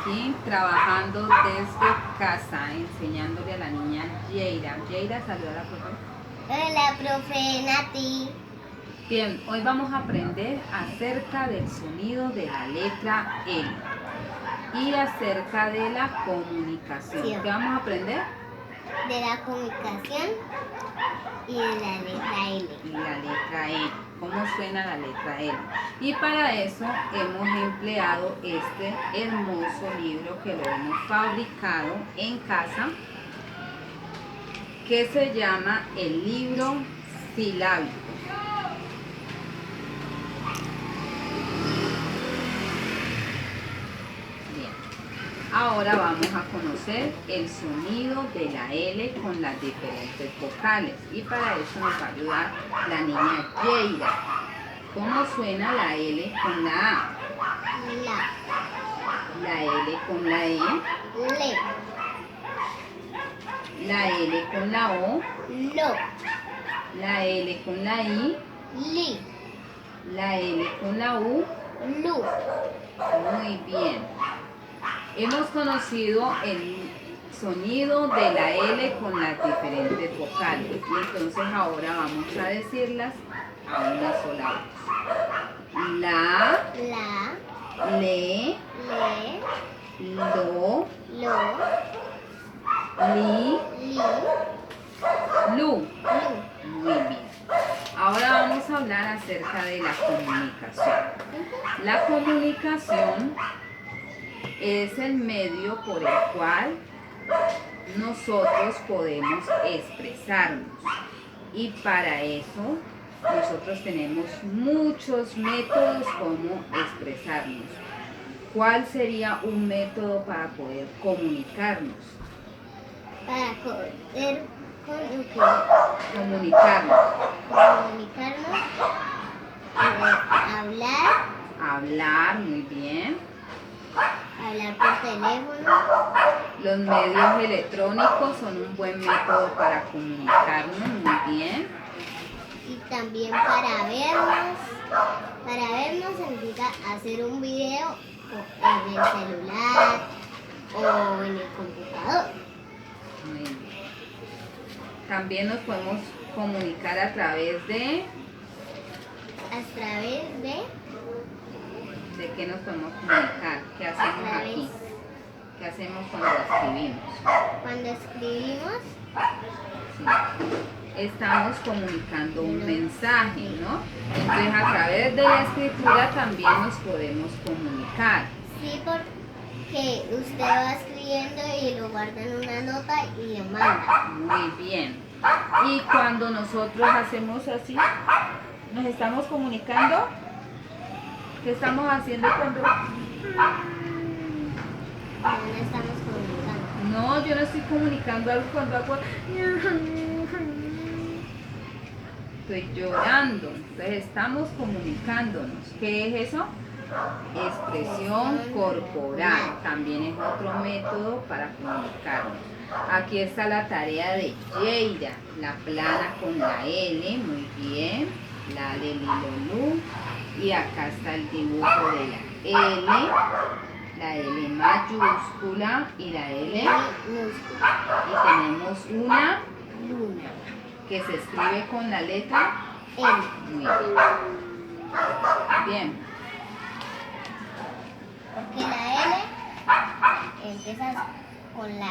aquí trabajando desde casa, enseñándole a la niña Yeira. Yeira, saluda a la profe. Hola, profe Nati. Bien, hoy vamos a aprender acerca del sonido de la letra L y acerca de la comunicación. Sí. ¿Qué vamos a aprender? De la comunicación y de la letra L. Y la letra L. ¿Cómo suena la letra L? Y para eso hemos empleado este hermoso libro que lo hemos fabricado en casa, que se llama el libro silábico. Bien, ahora vamos a conocer el sonido de la L con las diferentes vocales. Y para eso nos va a ayudar la niña Yeira. ¿Cómo suena la L con la A? La L con la E. Le. La L con la O. Lo. La L con la I. Li. La L con la U. Lu. Muy bien. Hemos conocido el sonido de la L con las diferentes vocales. Y entonces ahora vamos a decirlas a una sola voz. La, le, lo, Lo. li, Li. lu. Lu. Muy bien. Ahora vamos a hablar acerca de la comunicación. La comunicación es el medio por el cual nosotros podemos expresarnos. Y para eso nosotros tenemos muchos métodos como expresarnos. ¿Cuál sería un método para poder comunicarnos? Para poder Comunicarnos. Hablar, muy bien. Hablar por teléfono. Los medios electrónicos son un buen método para comunicarnos, muy bien. Y también para vernos. Para vernos significa hacer un video en el celular o en el computador. Muy bien. También nos podemos comunicar a través de... A través de... ¿De qué nos podemos comunicar? ¿Qué hacemos aquí? ¿Qué hacemos cuando escribimos? Cuando escribimos, Sí. Estamos comunicando un mensaje, ¿no? Entonces a través de la escritura también nos podemos comunicar. sí, porque usted va escribiendo y lo guarda en una nota y lo manda. Muy bien. Y cuando nosotros hacemos así, nos estamos comunicando. ¿Qué estamos haciendo cuando...? No estamos comunicando. No, yo no estoy comunicando algo cuando hago... Estoy llorando. Entonces estamos comunicándonos. ¿Qué es eso? Expresión corporal. También es otro método para comunicarnos. Aquí está la tarea de Yeira. La plana con la L, muy bien. La L, Lu. Y acá está el dibujo de la L mayúscula y la L. Y tenemos una Luna. que se escribe con la letra L. Muy bien. Bien. Porque la L empieza con la I.